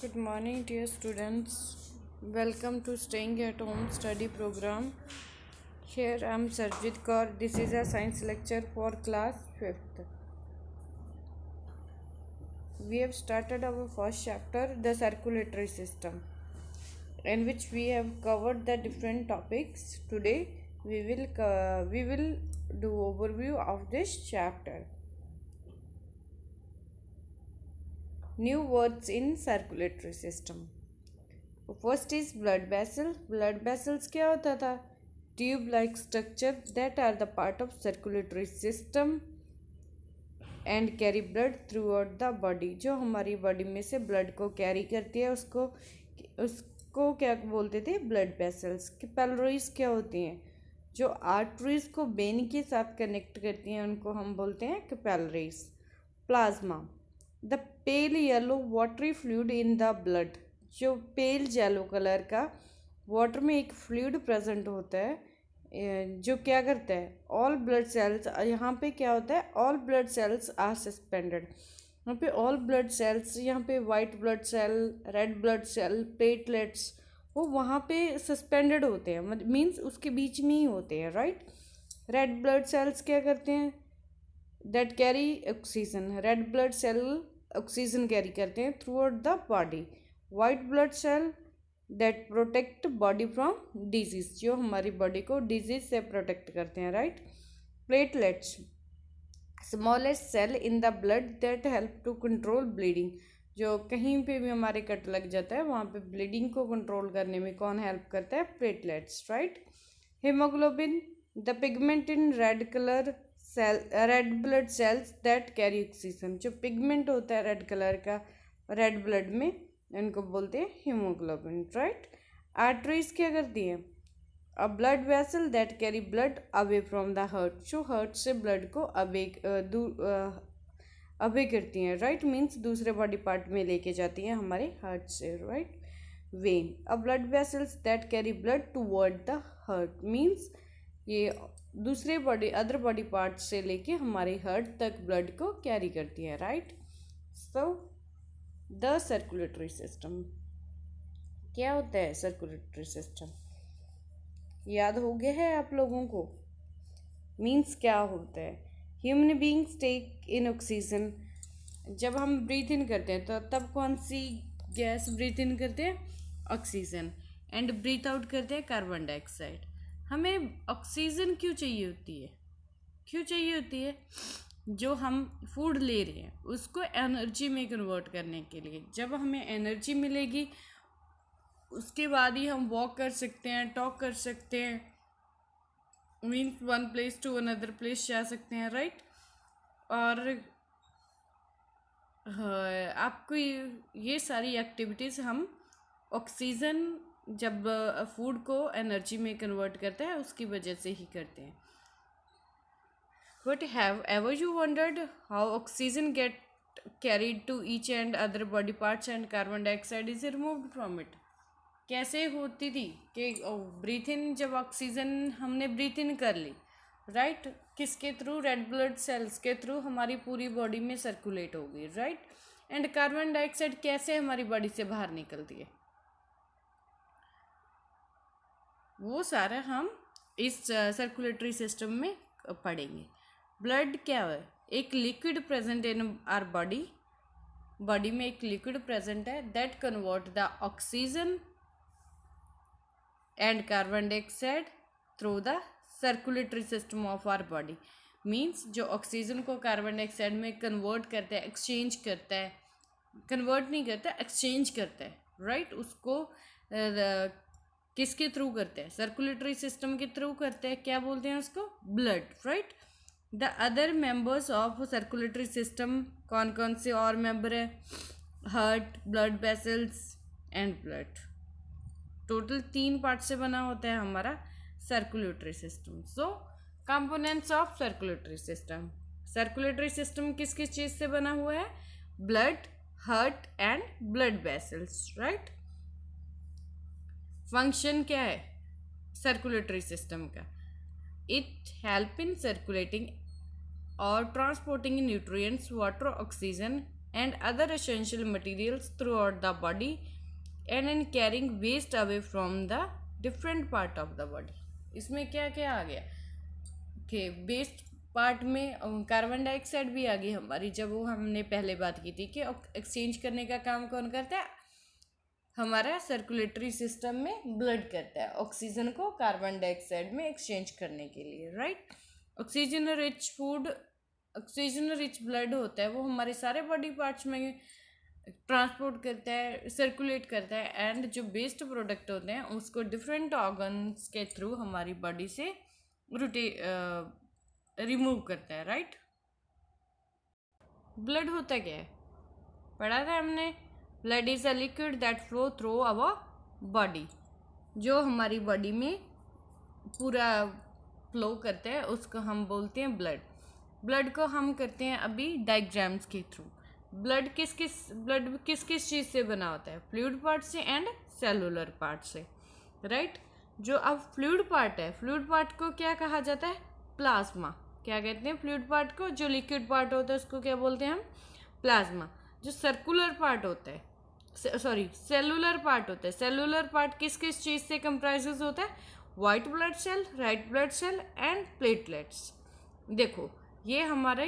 Good morning, dear students. Welcome to Staying at Home study program. Here I am Sarjit Kaur. This is a science lecture for class 5th. We have started our first chapter, the circulatory system, in which we have covered the different topics. Today we will do overview of this chapter. New words in circulatory system. First is blood vessel. Blood vessels क्या होता था? Tube like structure that are the part of circulatory system and carry blood throughout the body. जो हमारी body में से blood को carry करती है उसको क्या बोलते थे? Blood vessels. कैपिलरीज क्या होती हैं? जो आर्टरीज को वेन के साथ कनेक्ट करती हैं उनको हम बोलते हैं capillaries. Plasma, the pale yellow watery fluid in the blood. जो पेल येलो कलर का वाटर में एक फ्लूइड प्रेजेंट होता है जो क्या करता है? All blood cells. यहाँ पे क्या होता है? All blood cells are suspended. यहाँ पे ऑल ब्लड सेल्स, यहाँ पे white blood cell, red blood cell, platelets, वो वहाँ पे सस्पेंडेड होते हैं. मीन्स उसके बीच में ही होते हैं, राइट. रेड ब्लड सेल्स क्या करते हैं? That carry oxygen. Red blood cell oxygen carry करते हैं throughout the body. White blood cell that protect body from disease. जो हमारी बॉडी को डिजीज से प्रोटेक्ट करते हैं, right. Platelets, smallest cell in the blood that help to control bleeding. जो कहीं पे भी हमारे कट लग जाता है वहाँ पे ब्लीडिंग को कंट्रोल करने में कौन हेल्प करता है? Platelets, right. Haemoglobin, the pigment in red colour cell, red blood cells that carry oxygen. जो पिगमेंट होता है रेड कलर का रेड ब्लड में, इनको बोलते हैं हीमोग्लोबिन, राइट. आर्टरीज क्या करती हैं? अ blood vessel that carry blood away from the heart. जो हार्ट से ब्लड को अवे करती हैं, राइट. मीन्स दूसरे बॉडी पार्ट में लेके जाती हैं हमारे हार्ट से, right. When, a blood vessels that carry blood toward the heart. Means ये दूसरे अदर बॉडी पार्ट से लेके हमारे हार्ट तक ब्लड को कैरी करती है, right. So the circulatory system क्या होता है? सर्कुलेटरी सिस्टम याद हो गया है आप लोगों को? मीन्स क्या होता है? ह्यूमन बींग्स टेक इन ऑक्सीजन. जब हम ब्रीथ इन करते हैं तो तब कौन सी गैस ब्रीथ इन करते हैं? ऑक्सीजन. एंड ब्रीथ आउट करते हैं कार्बन डाइऑक्साइड. हमें ऑक्सीजन क्यों चाहिए होती है? क्यों चाहिए होती है? जो हम फूड ले रहे हैं उसको एनर्जी में कन्वर्ट करने के लिए. जब हमें एनर्जी मिलेगी उसके बाद ही हम वॉक कर सकते हैं, टॉक कर सकते हैं, means one place to another place जा सकते हैं, राइट. और आपको ये सारी एक्टिविटीज़ हम ऑक्सीजन जब फूड को एनर्जी में कन्वर्ट करता है उसकी वजह से ही करते हैं. But have ever you wondered how oxygen get carried to each and other body parts and carbon dioxide is removed from it? कैसे होती थी कि ब्रीथ इन, जब ऑक्सीजन हमने ब्रीथ इन कर ली, राइट, किसके थ्रू? रेड ब्लड सेल्स के थ्रू हमारी पूरी बॉडी में सर्कुलेट होगी, राइट. एंड कार्बन डाइऑक्साइड कैसे हमारी बॉडी से बाहर निकलती है वो सारा हम इस सर्कुलेटरी सिस्टम में पढ़ेंगे. ब्लड क्या है? एक liquid present in our body में एक लिक्विड प्रेजेंट है that convert the oxygen and carbon dioxide through the circulatory system of our body. Means जो ऑक्सीजन को कार्बन डाइऑक्साइड में कन्वर्ट करता है, एक्सचेंज करता है, कन्वर्ट नहीं करता, एक्सचेंज करता है, राइट. उसको किसके थ्रू करते हैं? सर्कुलेटरी सिस्टम के थ्रू करते हैं. क्या बोलते हैं उसको? Blood, right. The other members of circulatory system कौन कौन से और मेंबर है? Heart, blood vessels and blood. Total 3 part से बना होता है हमारा circulatory system. So components of circulatory system. Circulatory system किस किस चीज़ से बना हुआ है? Blood, heart and blood vessels, right. Function क्या है सर्कुलेटरी सिस्टम का? इट हेल्प इन सर्कुलेटिंग और transporting nutrients, water, oxygen and other essential materials throughout the body and in carrying waste away from the different part of the body. इसमें क्या क्या आ गया कि west part में carbon dioxide भी आ गई हमारी, जब वो हमने पहले बात की थी कि एक्सचेंज करने का काम कौन करता है, हमारा सर्कुलेटरी सिस्टम में ब्लड करता है ऑक्सीजन को कार्बन डाइऑक्साइड में एक्सचेंज करने के लिए, right. Oxygen rich food, oxygen rich blood होता है वो हमारे सारे बॉडी पार्ट्स में ट्रांसपोर्ट करता है, सर्कुलेट करता है, एंड जो वेस्ट प्रोडक्ट होते हैं उसको डिफरेंट ऑर्गन्स के थ्रू हमारी बॉडी से रिमूव करता है, राइट। ब्लड होता क्या है, पढ़ा था हमने, blood is a liquid that flow through our body, जो हमारी बॉडी में पूरा फ्लो करता है उसको हम बोलते हैं ब्लड। ब्लड को हम करते हैं अभी डायग्राम्स के थ्रू। ब्लड किस किस चीज़ से बना होता है, फ्लूइड पार्ट से एंड सेलुलर पार्ट से, राइट। जो अब फ्लूइड पार्ट है, फ्लूइड पार्ट को क्या कहा जाता है, प्लाज्मा। क्या कहते हैं फ्लूइड पार्ट को, जो लिक्विड पार्ट होता है उसको क्या बोलते हैं हम, प्लाज्मा। जो सर्कुलर पार्ट होता है, सेलुलर पार्ट होता है, सेलुलर पार्ट किस किस चीज़ से कंप्राइजेस होता है, white blood cell, red blood cell and platelets. देखो ये हमारे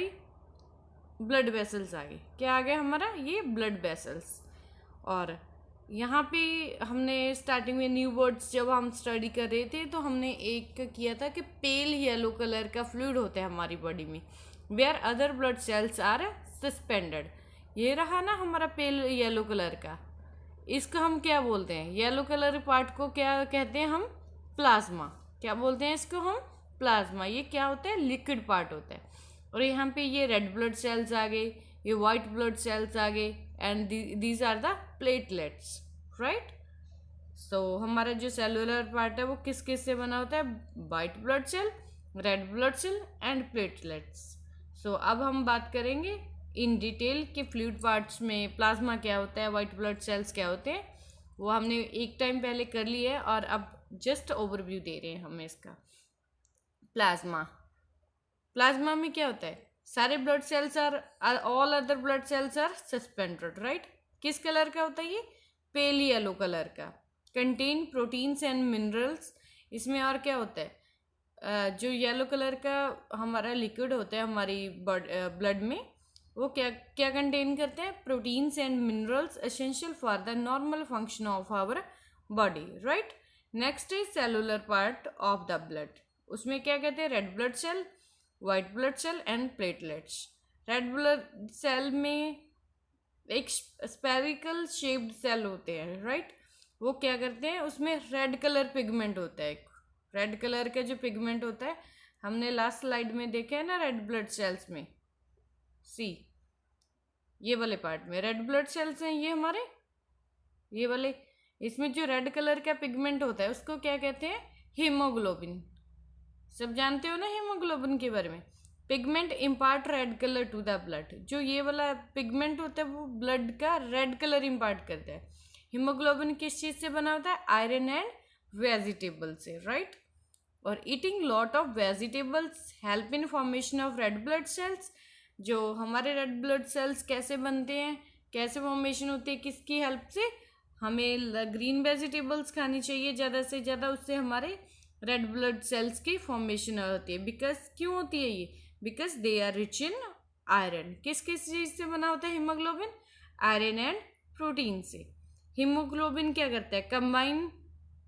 ब्लड वेसल्स आ गए, क्या आ गया हमारा, ये ब्लड वेसल्स। और यहाँ पे हमने स्टार्टिंग में न्यू वर्ड्स जब हम स्टडी कर रहे थे तो हमने एक किया था कि पेल येलो कलर का फ्लूइड होता है हमारी बॉडी में, where other blood cells are suspended. ये रहा ना हमारा पेल येलो कलर का, इसको हम क्या बोलते हैं, येलो कलर पार्ट को क्या कहते हैं हम, प्लाज्मा। क्या बोलते हैं इसको हम, प्लाज्मा। ये क्या होता है, लिक्विड पार्ट होता है। और यहाँ पे ये रेड ब्लड सेल्स आ गए, ये वाइट ब्लड सेल्स आ गए, and these are the platelets, right. So हमारा जो सेलुलर पार्ट है वो किस किस से बना होता है, white blood cell, red blood cell and platelets. So अब हम बात करेंगे इन डिटेल कि फ्लूइड पार्ट्स में प्लाज्मा क्या होता है, वाइट ब्लड सेल्स क्या होते हैं। वो हमने एक टाइम पहले कर लिया है और अब जस्ट ओवरव्यू दे रहे हैं हम इसका। प्लाज्मा, प्लाज्मा में क्या होता है, सारे blood cells are, all other blood cells are suspended, right. किस कलर का होता है ये, पेल येलो कलर का, कंटेन प्रोटीन्स एंड मिनरल्स। इसमें और क्या होता है, जो येलो कलर का हमारा लिक्विड होता है हमारी ब्लड में, वो क्या क्या कंटेन करते हैं, proteins and minerals essential for the normal function of our body, right. Next is cellular part of the blood, उसमें क्या कहते हैं, red blood cell, white blood cell and platelets. Red blood cell में एक spherical shaped cell होते हैं, right. वो क्या करते हैं, उसमें रेड कलर पिगमेंट होता है, रेड कलर का जो पिगमेंट होता है हमने लास्ट स्लाइड में देखा है ना, रेड ब्लड सेल्स में, सी ये वाले पार्ट में रेड ब्लड सेल्स हैं ये हमारे, ये वाले। इसमें जो रेड कलर का पिगमेंट होता है उसको क्या कहते हैं, हीमोग्लोबिन। सब जानते हो ना हीमोग्लोबिन के बारे में। Pigment impart red colour to the blood, जो ये वाला पिगमेंट होता है वो ब्लड का रेड कलर इम्पार्ट करता है। हीमोग्लोबिन किस चीज़ से बना होता है, आयरन एंड वेजिटेबल से, राइट। और eating lot of vegetables help in formation of red blood sales. जो हमारे रेड ब्लड सेल्स कैसे बनते हैं, कैसे फॉर्मेशन होती है, किसकी हेल्प से, हमें ग्रीन वेजिटेबल्स खानी चाहिए ज़्यादा से ज़्यादा, उससे हमारे रेड ब्लड सेल्स की फॉर्मेशन होती है। बिकॉज क्यों होती है ये, because they are rich in iron. किस किस चीज़ से बना होता है हीमोग्लोबिन, आयरन एंड प्रोटीन से। हीमोग्लोबिन क्या करता है, कंबाइन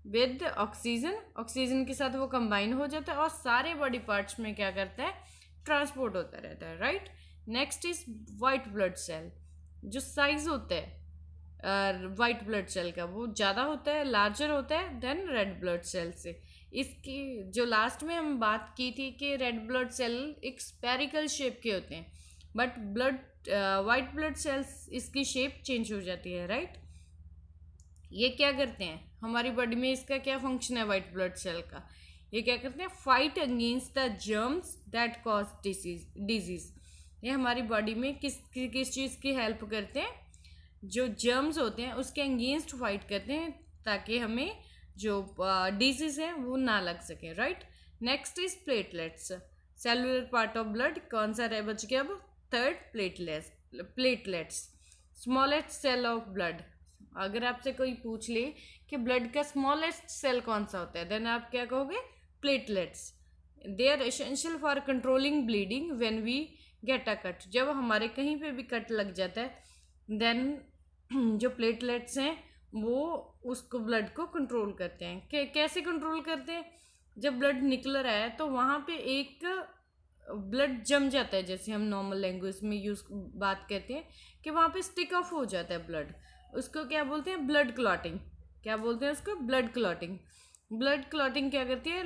विद ऑक्सीजन, ऑक्सीजन के साथ वो कंबाइन हो जाता है और सारे बॉडी पार्ट्स में क्या करता है, ट्रांसपोर्ट होता रहता है, right. Next is white blood cell. जो साइज होता है वाइट ब्लड सेल का वो ज़्यादा होता है, लार्जर होता है देन रेड ब्लड सेल से। इसकी जो लास्ट में हम बात की थी कि रेड ब्लड सेल एक स्पेरिकल शेप के होते हैं, बट वाइट ब्लड सेल्स इसकी शेप चेंज हो जाती है, राइट। ये क्या करते हैं हमारी बॉडी में, इसका क्या फंक्शन है वाइट ब्लड सेल का, ये क्या करते हैं, fight against the germs that cause disease. ये हमारी बॉडी में किस चीज़ की हेल्प करते हैं, जो जर्म्स होते हैं उसके अगेंस्ट फाइट करते हैं ताकि हमें जो डिजीज है वो ना लग सके, right. Next is platelets, cellular part of blood. कौन सा रह बच गया अब, third, platelets. Platelets, smallest cell of blood. अगर आपसे कोई पूछ ले कि ब्लड का स्मॉलेस्ट सेल कौन सा होता है, देन आप क्या कहोगे? Platelets. They are essential for controlling bleeding when we get a cut. जब हमारे कहीं पे भी कट लग जाता है, देन जो प्लेटलेट्स हैं वो उसको ब्लड को कंट्रोल करते हैं। कैसे कंट्रोल करते हैं? जब ब्लड निकल रहा है तो वहाँ पे एक ब्लड जम जाता है, जैसे हम नॉर्मल लैंग्वेज में यूज बात कहते हैं कि वहाँ पे स्टिक ऑफ हो जाता है ब्लड। उसको क्या बोलते हैं? Blood clotting. क्या बोलते हैं उसको? Blood clotting. ब्लड क्लॉटिंग क्या करती है?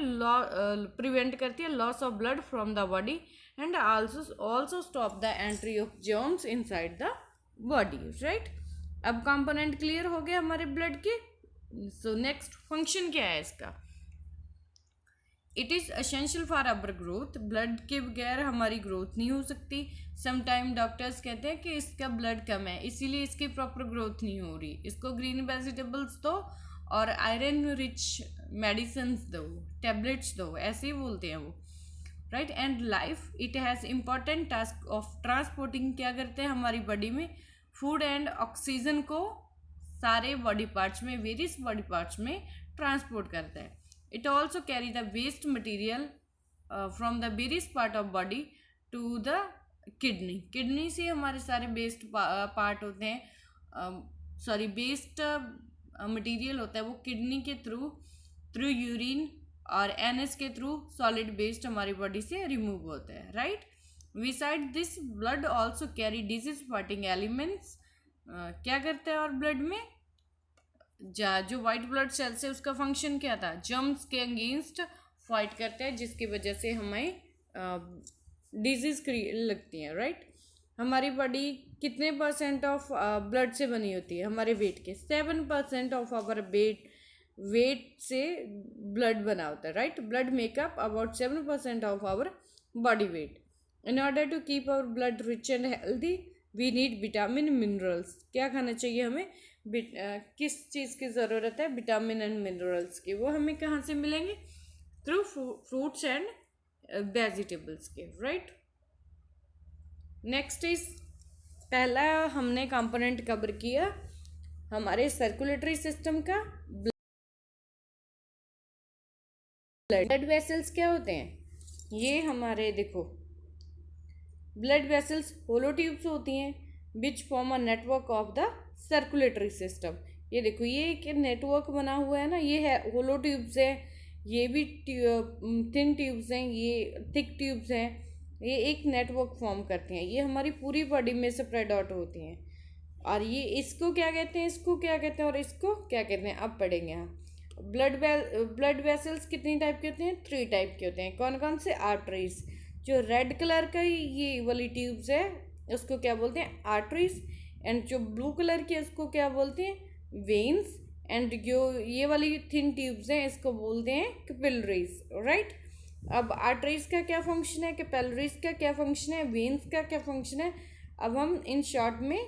प्रिवेंट करती है loss of blood from the body and also stop the entry of germs inside the body, right. अब कंपोनेंट क्लियर हो गए हमारे ब्लड के। सो नेक्स्ट फंक्शन क्या है इसका? It is essential for our growth. Blood के बगैर हमारी ग्रोथ नहीं हो सकती। समटाइम डॉक्टर्स कहते हैं कि इसका ब्लड कम है, इसीलिए इसकी प्रॉपर ग्रोथ नहीं हो रही, इसको ग्रीन वेजिटेबल्स दो और आयरन रिच मेडिसिन दो, टैबलेट्स दो, ऐसे ही बोलते हैं वो, right. And life it has important task of transporting. क्या करते हैं हमारी बॉडी में? फूड एंड ऑक्सीजन को सारे बॉडी पार्ट्स में, वेरियस बॉडी पार्ट्स में ट्रांसपोर्ट करता है। It also carry the waste material from the various part of body to the kidney. Kidney से हमारे सारे वेस्ट पार्ट होते हैं, सॉरी वेस्ट मटेरियल होता है वो किडनी के थ्रू यूरिन और एनएस के थ्रू सॉलिड वेस्ट हमारी बॉडी से रिमूव होता है, right. Beside this blood also carry disease fighting elements. क्या करता है और ब्लड में जो वाइट ब्लड सेल्स है उसका फंक्शन क्या था? जर्म्स के अगेंस्ट फाइट करते हैं, जिसकी वजह से हमें डिजीज लगती हैं, राइट। हमारी बॉडी कितने परसेंट ऑफ ब्लड से बनी होती है? हमारे वेट के 7% ऑफ आवर वेट से ब्लड बना होता है, राइट। Blood make up about 7% of our body weight. In order to keep our blood rich and healthy we need vitamin minerals. क्या खाना चाहिए हमें? किस चीज़ की ज़रूरत है? विटामिन एंड मिनरल्स की। वो हमें कहाँ से मिलेंगे? थ्रू फ्रूट्स एंड वेजिटेबल्स के, राइट। नेक्स्ट इज, पहला हमने कंपोनेंट कवर किया हमारे सर्कुलेटरी सिस्टम का। ब्लड वेसल्स क्या होते हैं? ये हमारे देखो, ब्लड वेसल्स होलो ट्यूब्स होती हैं which form a network of the circulatory system. ये देखो, ये एक नेटवर्क बना हुआ है ना, ये है होलो ट्यूब्स है, ये भी थिन ट्यूब्स हैं, ये थिक ट्यूब्स हैं, ये एक नेटवर्क फॉर्म करते हैं। ये हमारी पूरी बॉडी में स्प्रेड आउट होती हैं। और ये इसको क्या कहते हैं, इसको क्या कहते हैं और इसको क्या कहते हैं, अब पढ़ेंगे यहाँ। ब्लड वेसल्स कितनी टाइप के होते हैं? 3 टाइप के होते हैं। कौन कौन से? आर्टरीज। जो रेड कलर का ये वाली ट्यूब्स है उसको क्या बोलते हैं? आर्टरीज। एंड जो ब्लू कलर की है उसको क्या बोलते हैं? वेन्स। एंड जो ये वाली थिन ट्यूब्स हैं इसको बोलते हैं कैपिलरीज, राइट। अब आर्टरीज का क्या फंक्शन है, कैपिलरीज का क्या फंक्शन है, वेन्स का क्या फंक्शन है, अब हम इन शॉर्ट में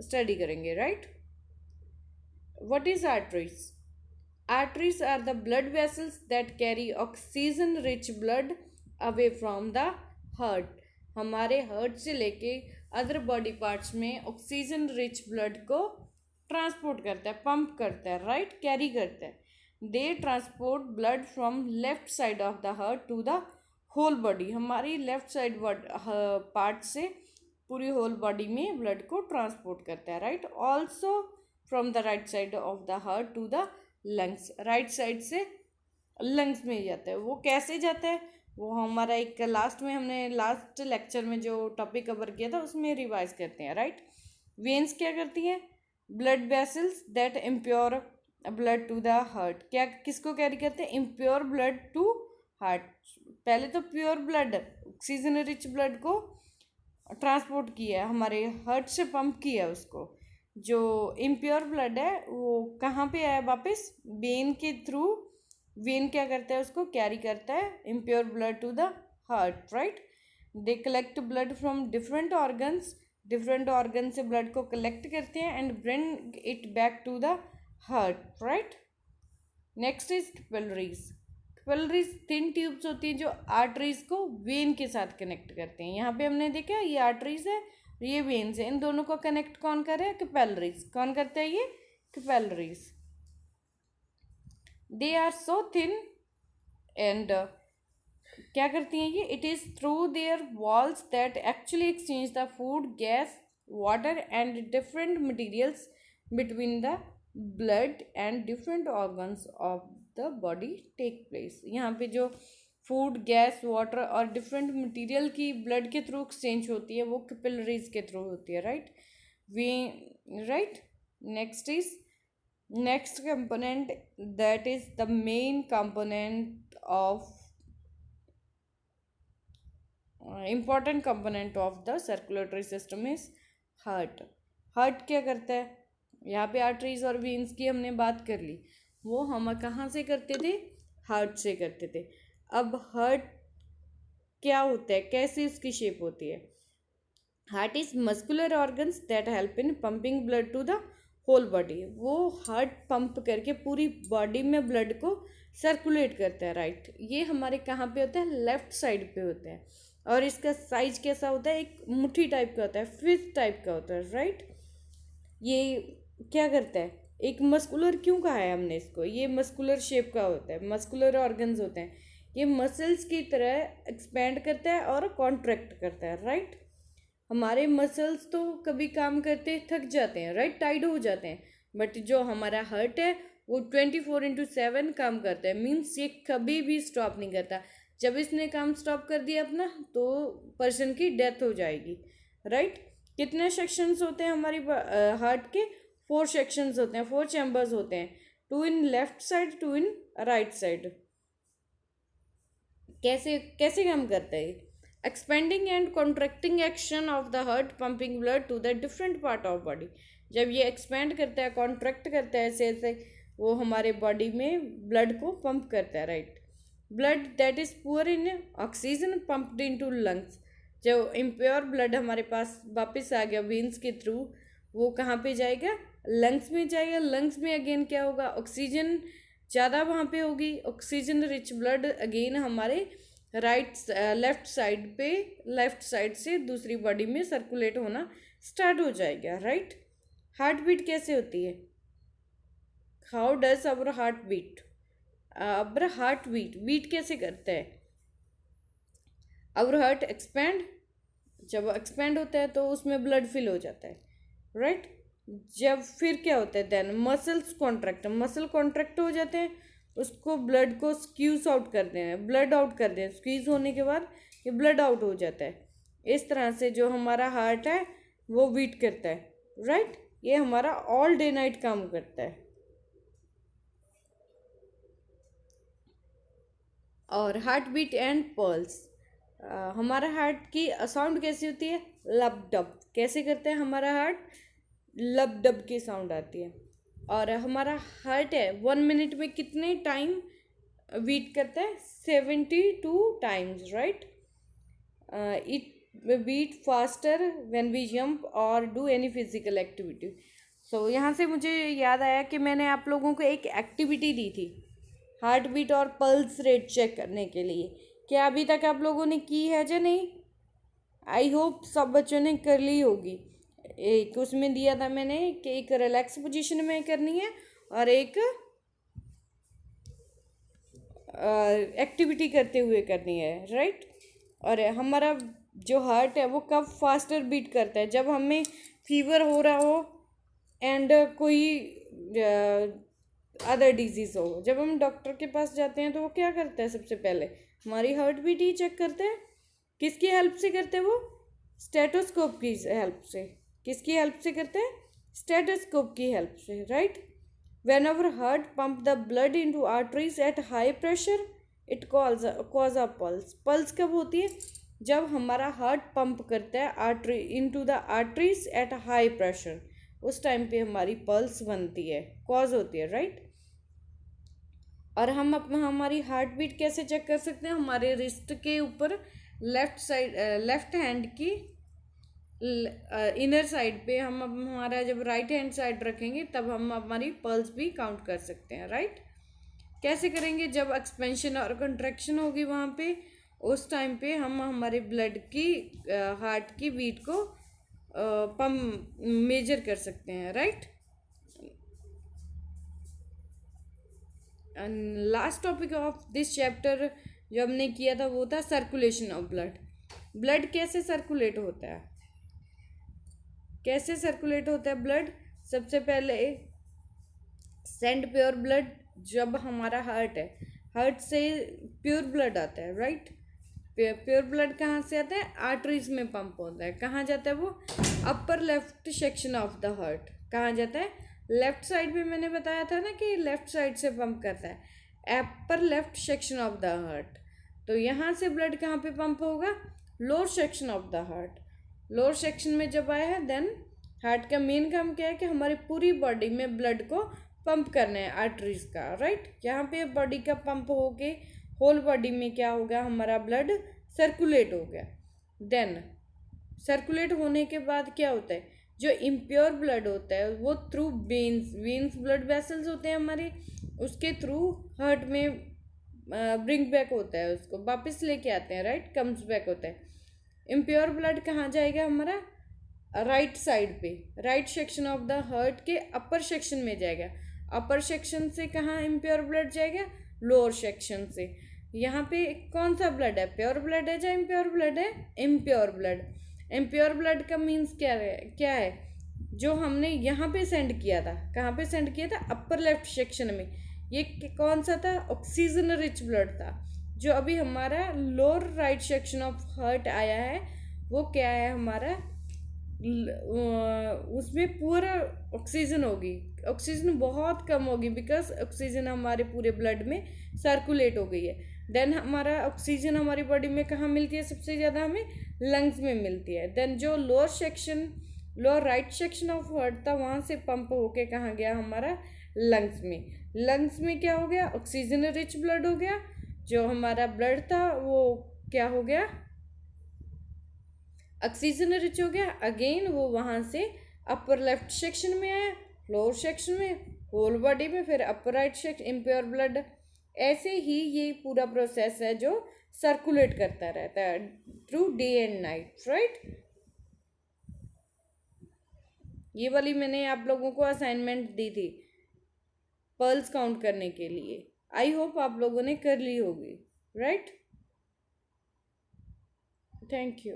स्टडी करेंगे, right. What is arteries? Arteries are the blood vessels that carry oxygen rich blood away from the heart. हमारे हार्ट से लेके अदर बॉडी पार्ट्स में ऑक्सीजन रिच ब्लड को ट्रांसपोर्ट करता है, पंप करता है, राइट, कैरी करता है। They transport blood from left side of the heart to the whole body. हमारी लेफ्ट साइड पार्ट से पूरी होल बॉडी में ब्लड को ट्रांसपोर्ट करता है, right. Also from the right side of the heart to the lungs. Right side से lungs में जाता है। वो कैसे जाता है? वो हमारा एक लास्ट में हमने लास्ट लेक्चर में जो टॉपिक कवर किया था उसमें रिवाइज करते हैं, राइट। वेन्स क्या करती हैं? Blood vessels that impure blood to the heart. क्या किसको कैरी करते हैं? Impure blood to heart. पहले तो pure blood, oxygen rich blood को ट्रांसपोर्ट किया है, हमारे हार्ट से पंप किया उसको। जो इम्प्योर ब्लड है वो कहाँ पे है वापस? वेन के थ्रू। वेन क्या करता है? उसको कैरी करता है impure blood to the heart, right. They collect blood from different organ से ब्लड को कलेक्ट करते हैं and bring it back to the heart, right. Next is capillaries. Capillaries thin tubes होती हैं जो आर्टरीज को वेन के साथ कनेक्ट करते हैं। यहाँ पे हमने देखा ये आर्टरीज है ये वेन्स है, इन दोनों को कनेक्ट कौन कर रहा है? कैपिलरीज। कौन करता है ये? Capillaries. They are so thin and क्या करती हैं ये? It is through their walls that actually exchange the food, gas, water and different materials between the blood and different organs of the body take place. यहाँ पे जो food, gas, water और different material की blood के through exchange होती है वो capillaries के थ्रू होती है, right? We right. Next component that is the main component of important component of the circulatory system is heart. Heart क्या करता है? यहाँ पे आर्टरीज और वेन्स की हमने बात कर ली, वो हम कहाँ से करते थे? हार्ट से करते थे। अब हार्ट क्या होता है, कैसे उसकी शेप होती है? Heart is muscular organs that help in pumping blood to the whole body. वो हार्ट पंप करके पूरी बॉडी में ब्लड को सर्कुलेट करता है, राइट? ये हमारे कहाँ पे होता है? लेफ्ट साइड पे होता है। और इसका साइज कैसा होता है? एक मुट्ठी टाइप का होता है, फिस्ट टाइप का होता है, राइट? ये क्या करता है? एक मस्कुलर क्यों कहा है हमने इसको? ये मस्कुलर शेप का होता है, मस्कुलर ऑर्गन्स होते हैं, ये मसल्स की तरह एक्सपेंड करता है और कॉन्ट्रैक्ट करता है, राइट? हमारे मसल्स तो कभी काम करते थक जाते हैं, राइट? टाइड हो जाते हैं, बट जो हमारा हार्ट है वो 24/7 काम करता है। मीन्स ये कभी भी स्टॉप नहीं करता। जब इसने काम स्टॉप कर दिया अपना तो पर्सन की डेथ हो जाएगी, राइट? कितने सेक्शंस होते हैं हमारी हार्ट के? 4 सेक्शंस होते हैं, 4 चैम्बर्स होते हैं, 2 in left side, 2 in right side. कैसे कैसे काम करता है? Expanding and contracting action of the heart pumping blood to the different part of body. जब ये एक्सपेंड करता है, कॉन्ट्रैक्ट करता है, ऐसे ऐसे वो हमारे बॉडी में ब्लड को पंप करता है, राइट? Blood that is poor in oxygen pumped into lungs. जो इम्प्योर ब्लड हमारे पास वापस आ गया वेन्स के थ्रू, वो कहाँ पे जाएगा? लंग्स में जाएगा। लंग्स में अगेन क्या होगा? ऑक्सीजन ज़्यादा वहाँ पे होगी, ऑक्सीजन रिच ब्लड अगेन हमारे लेफ्ट साइड पे, लेफ्ट साइड से दूसरी बॉडी में सर्कुलेट होना स्टार्ट हो जाएगा, राइट? हार्ट बीट कैसे होती है? How does our heart beat? Our heart beat कैसे करता है? अवर हार्ट एक्सपेंड, जब एक्सपेंड होता है तो उसमें ब्लड फिल हो जाता है, राइट? जब फिर क्या होता है? Then muscles contract, muscle contract हो जाते हैं, उसको ब्लड को स्क्यूज आउट कर देना, ब्लड आउट कर दें। स्क्वीज होने के बाद ये ब्लड आउट हो जाता है। इस तरह से जो हमारा हार्ट है वो बीट करता है, राइट? ये हमारा ऑल डे नाइट काम करता है। और हार्ट बीट एंड पल्स, हमारा हार्ट की साउंड कैसी होती है? लब डब। कैसे करते हैं हमारा हार्ट? लब डब की साउंड आती है। और हमारा हार्ट है 1 मिनट में कितने टाइम बीट करता है? 72 times, right? It beat faster when we jump और do any physical activity. So यहाँ से मुझे याद आया कि मैंने आप लोगों को एक एक्टिविटी दी थी हार्ट बीट और पल्स रेट चेक करने के लिए। क्या अभी तक आप लोगों ने की है या नहीं? आई होप सब बच्चों ने कर ली होगी। एक उसमें दिया था मैंने कि एक रिलैक्स पोजीशन में करनी है और एक एक्टिविटी करते हुए करनी है, राइट? और हमारा जो हार्ट है वो कब फास्टर बीट करता है? जब हमें फीवर हो रहा हो एंड कोई अदर डिजीज़ हो। जब हम डॉक्टर के पास जाते हैं तो वो क्या करता है? सबसे पहले हमारी हार्ट बीट ही चेक करते हैं। किसकी हेल्प से करते हैं वो? स्टेटोस्कोप की हेल्प से। किसकी हेल्प से करते हैं? स्टेटोस्कोप की हेल्प से, right? When our heart pump the blood into arteries at high pressure it cause a pulse. Pulse कब होती है? जब हमारा हार्ट पंप करता है artery into the arteries at high pressure, उस टाइम पे हमारी पल्स बनती है, कॉज होती है, राइट? और हम अपना हमारी हार्ट बीट कैसे चेक कर सकते हैं? हमारे रिस्ट के ऊपर लेफ्ट साइड, लेफ्ट हैंड की इनर साइड पे हम हमारा जब राइट हैंड साइड रखेंगे तब हम हमारी पल्स भी काउंट कर सकते हैं, राइट? कैसे करेंगे? जब एक्सपेंशन और कंट्रैक्शन होगी वहाँ पे, उस टाइम पे हम हमारे ब्लड की हार्ट की बीट को पंप मेजर कर सकते हैं, right. And last topic of this chapter जो हमने किया था वो था सर्कुलेशन ऑफ ब्लड। ब्लड कैसे सर्कुलेट होता है, कैसे सर्कुलेट होता है ब्लड। सबसे पहले सेंड प्योर ब्लड, जब हमारा हार्ट है, हार्ट से प्योर ब्लड आता है, राइट। प्योर ब्लड कहाँ से आता है, आर्टरीज में पंप होता है। कहाँ जाता है वो, upper left section of the heart. कहाँ जाता है, लेफ्ट साइड पे मैंने बताया था ना कि लेफ्ट साइड से पंप करता है, upper left section of the heart. तो यहाँ से ब्लड कहाँ पे पंप होगा, lower section of the heart. Lower section में जब आया है देन हार्ट का मेन काम क्या है कि हमारी पूरी बॉडी में ब्लड को पंप करना है, आर्टरीज का, राइट। यहाँ पे बॉडी का पंप हो के होल बॉडी में क्या होगा, हमारा ब्लड सर्कुलेट हो गया। देन सर्कुलेट होने के बाद क्या होता है, जो इम्प्योर ब्लड होता है वो थ्रू वेन्स ब्लड वेसल्स होते हैं हमारे, उसके थ्रू हार्ट में ब्रिंग बैक होता है, उसको वापस लेके आते हैं, राइट, कम्स बैक होता है। इम्प्योर ब्लड कहाँ जाएगा, हमारा राइट साइड पे, right section of the heart के अपर सेक्शन में जाएगा। अपर सेक्शन से कहाँ इम्प्योर ब्लड जाएगा, लोअर सेक्शन से। यहाँ पे कौन सा ब्लड है, प्योर ब्लड है या इम्प्योर ब्लड है, इम्प्योर ब्लड। इम्प्योर ब्लड का मीन्स क्या है, जो हमने यहाँ पे सेंड किया था, कहाँ पे सेंड किया था, अपर लेफ्ट सेक्शन में। ये कौन सा था, ऑक्सीजन रिच ब्लड था। जो अभी हमारा lower right section of heart आया है वो क्या है, हमारा उसमें पूरा ऑक्सीजन होगी, ऑक्सीजन बहुत कम होगी, बिकॉज ऑक्सीजन हमारे पूरे ब्लड में सर्कुलेट हो गई है। देन हमारा ऑक्सीजन हमारी बॉडी में कहाँ मिलती है, सबसे ज़्यादा हमें लंग्स में मिलती है। देन जो lower right section of heart था वहाँ से पंप होके कहाँ गया, हमारा लंग्स में। लंग्स में क्या हो गया, ऑक्सीजन रिच ब्लड हो गया। जो हमारा ब्लड था वो क्या हो गया, ऑक्सीजन रिच हो गया। अगेन वो वहाँ से अपर लेफ्ट सेक्शन में आया, लोअर सेक्शन में, होल बॉडी में, फिर upper right section impure blood. ऐसे ही ये पूरा प्रोसेस है जो सर्कुलेट करता रहता है through day and night, right. ये वाली मैंने आप लोगों को असाइनमेंट दी थी पल्स काउंट करने के लिए। आई होप आप लोगों ने कर ली होगी, राइट। Thank you.